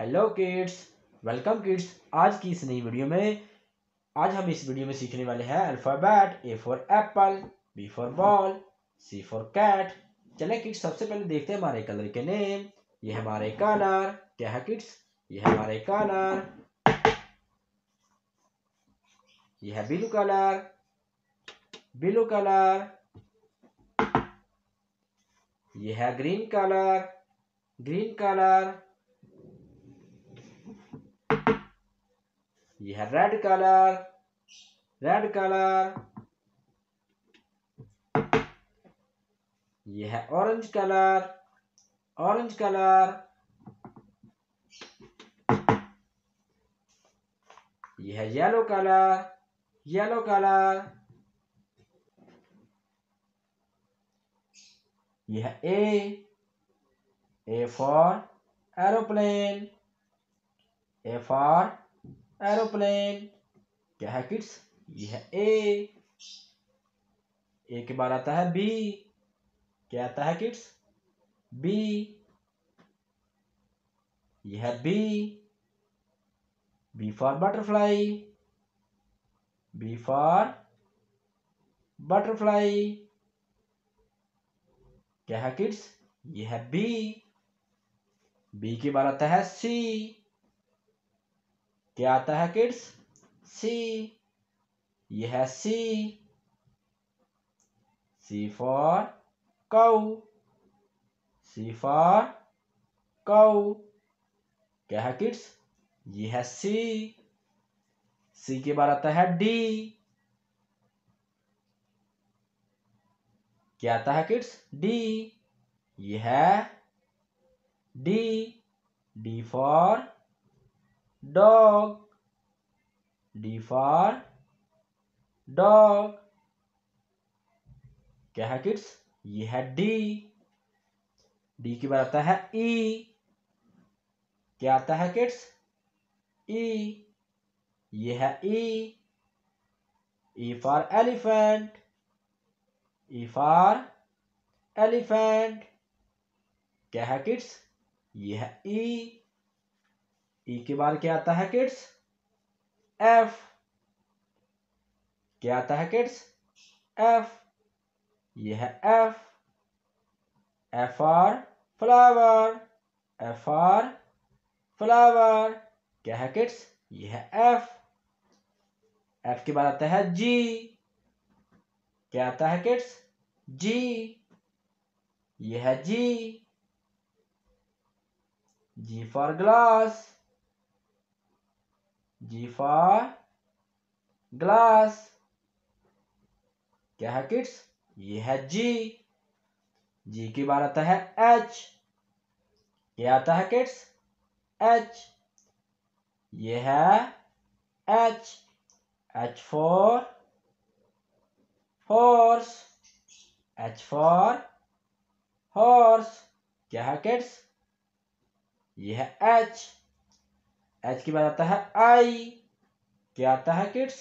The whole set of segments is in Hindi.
Hello kids. Welcome kids. आज की इस नई वीडियो में हम इस वीडियो में सीखने वाले हैं alphabet. A for apple, B for ball, C for cat. चले किड्स, सबसे पहले देखते हैं हमारे कलर के नेम। ये हमारे कलर क्या है किड्स? ये है हमारे कलर। ये है ब्लू कलर, ब्लू कलर। ये है ग्रीन कलर, ग्रीन कलर। ये है रेड कलर, रेड कलर। ये है ऑरेंज कलर, ऑरेंज कलर। ये है येलो कलर, येलो कलर। ये है A for aeroplane, A for aeroplane. क्या है किड्स? ये है ए के बाद आता है बी। क्या आता है किड्स? बी। ये है B for butterfly, B for butterfly. क्या है किड्स? ये है बी के बाद आता है सी। क्या आता है किड्स? सी। ये है सी फॉर काऊ, सी फॉर काऊ। क्या है किड्स? ये है सी के बाद आता है डी। क्या आता है किड्स? डी। ये है D for dog, D for dog. क्या है किड्स? ये है डी के बाद आता है ई। क्या आता है किड्स? ई। ये है E for elephant, E for elephant. क्या है किड्स? ये है ई के बाद क्या आता है किड्स? एफ। क्या आता है किड्स? एफ। ये है F for flower, F for flower. क्या है किड्स? ये है एफ के बाद आता है जी। क्या आता है किड्स? जी। ये है G for glass, G for glass. क्या है किड्स? ये है जी के बाद आता है एच। क्या आता है किड्स? एच। ये है H for horse, H for horse. क्या है किड्स? ये है एच के बाद आता है आई। क्या आता है किड्स?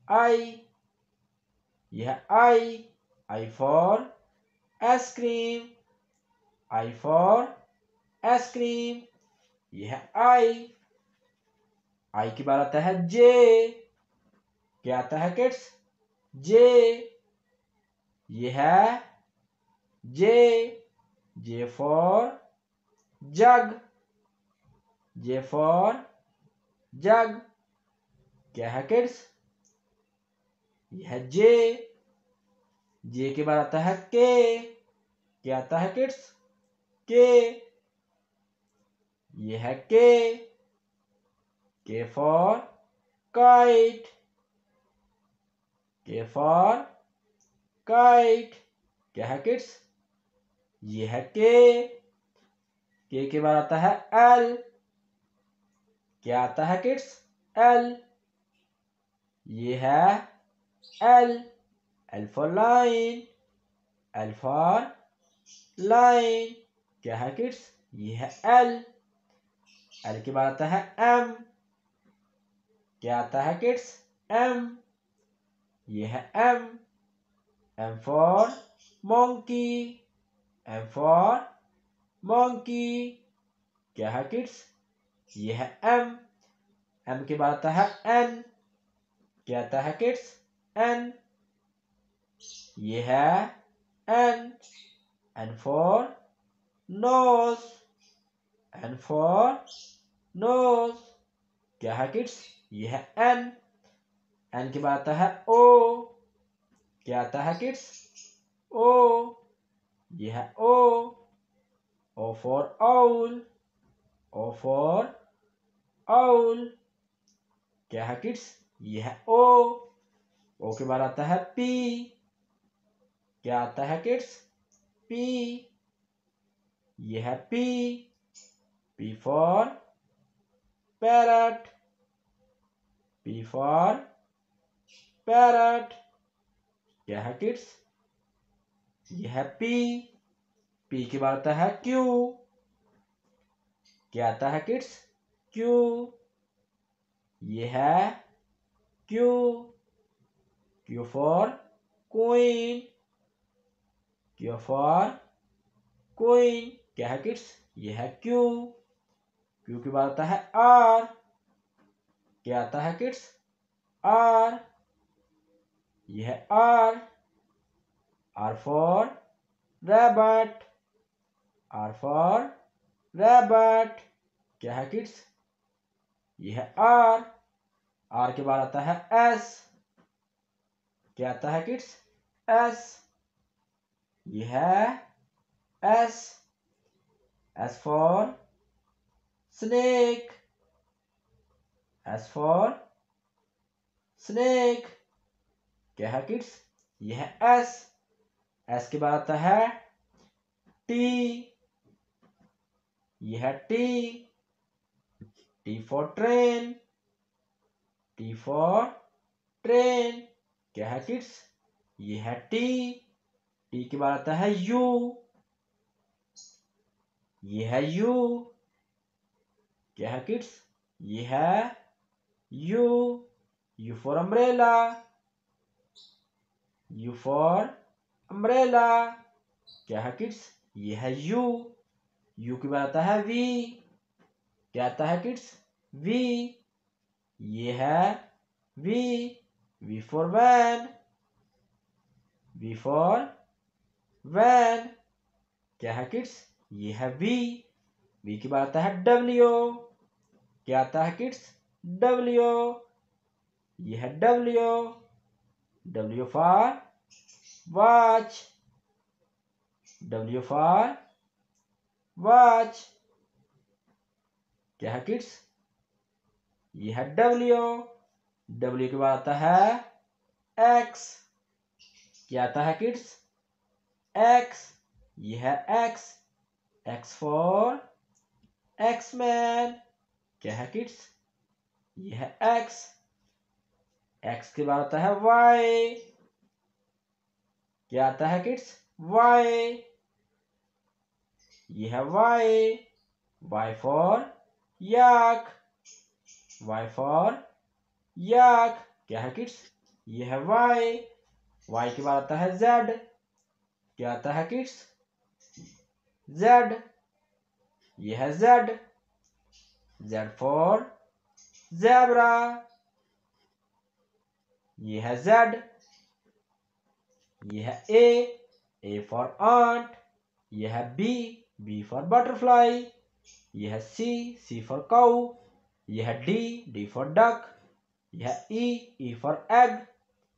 आई। यह है I for ice cream, I for ice cream. यह है आई के बाद आता है जे। क्या आता है किड्स? जे। यह है J for jug, J for jug. क्या है किड्स? यह है जे के बाद आता है के। क्या आता है किड्स? के। यह है के फॉर काइट, के फॉर काइट। क्या है किड्स? ये है के बाद आता है एल। क्या आता है किड्स? एल। ये है L for line, L for line. क्या है किड्स? ये है एल के बाद आता है एम। क्या आता है किड्स? एम। ये है M for monkey, M for monkey. क्या है किड्स? ये है एम। एम के बाद आता है एन। क्या आता है किड्स? एन। ये है N. N for nose. N for nose. क्या है किड्स? ये है एन। एन के बाद आता है ओ। क्या आता है किड्स? ओ। ये है O. O for owl. O for owl. क्या है किड्स? ये है ओ। ओ के बाद आता है पी। क्या आता है किड्स? पी। ये है P. P for parrot. P for parrot. क्या है किड्स? ये है पी। पी के बाद आता है क्यू। क्या आता है किड्स? क्यू। ये है Q. Q for queen. Q for queen. क्या है किड्स? ये है क्यू। क्यू के बाद आता है आर। क्या आता है किड्स? आर। ये है R. R for rabbit. R for rabbit. क्या है किड्स? ये है आर। आर के बाद आता है एस। क्या आता है किड्स? एस। ये है S. S for snake. S for snake. क्या है किड्स? ये है एस। एस के बाद आता है टी। ये है T. T for train. T for train. क्या है किड्स? ये है टी। टी के बाद आता है यू। ये है यू। क्या है किड्स? ये है you. You for umbrella. You for umbrella. क्या है किड्स? ये है यू। यू के बाद आता है वी। क्या आता है किड्स? वी। ये है V. V for van. V for van. क्या है किड्स? ये है वी। वी के बाद आता है डब्ल्यू। क्या आता है किड्स? डब्ल्यू। ये है W. W for watch. W for watch. क्या है किड्स? ये है डब्ल्यू। डब्ल्यू के बाद आता है एक्स। क्या आता है किड्स? एक्स। ये है एक्स। X for X Men. क्या है किड्स? ये है एक्स। एक्स के बाद आता है वाई। क्या आता है किड्स? वाई। ये है Y. Y for yak. Y for yak. क्या है किड्स? ये है वाई। वाई के बाद आता है जेड। क्या आता है किड्स? जेड। ये है जेड। Z for zebra. ये है जेड। ये है ए फॉर आंट। ये है बी फॉर बटरफ्लाई। ये है सी फॉर काऊ। ये है डी फॉर डक। ये है ई फॉर एग।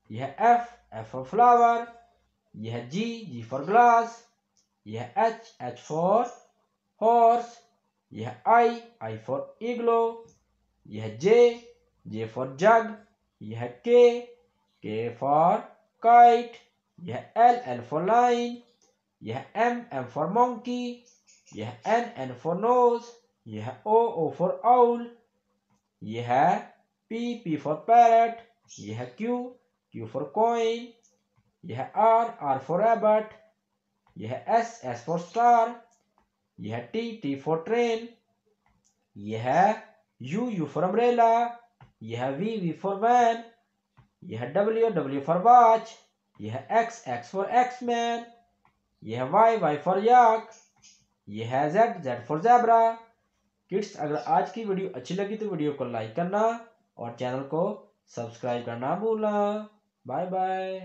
ये है एफ फॉर फ्लावर। ये है जी फॉर ग्लास। ये है एच फॉर हॉर्स। ये है आई फॉर इग्लो। ये है जे फॉर जग। ये है के फॉर काइट। यह है एल फॉर लाइन। यह है एम फॉर मोंकी। यह है एन फॉर नोज। यह है ओ फॉर आउल। यह है पी फॉर पैरट। यह है क्यू फॉर कॉइन। यह है आर फॉर रैबट। यह है एस फॉर स्टार। यह है टी फॉर ट्रेन। यह है यू फॉर अम्ब्रेला। यह है वी फॉर वैन। यह है डब्ल्यू फॉर वॉच। यह है एक्स फॉर एक्समैन। यह है वाई फॉर याक। यह है जेड फॉर ज़ेब्रा। किड्स अगर आज की वीडियो अच्छी लगी तो वीडियो को लाइक करना और चैनल को सब्सक्राइब करना भूलना। Bye bye.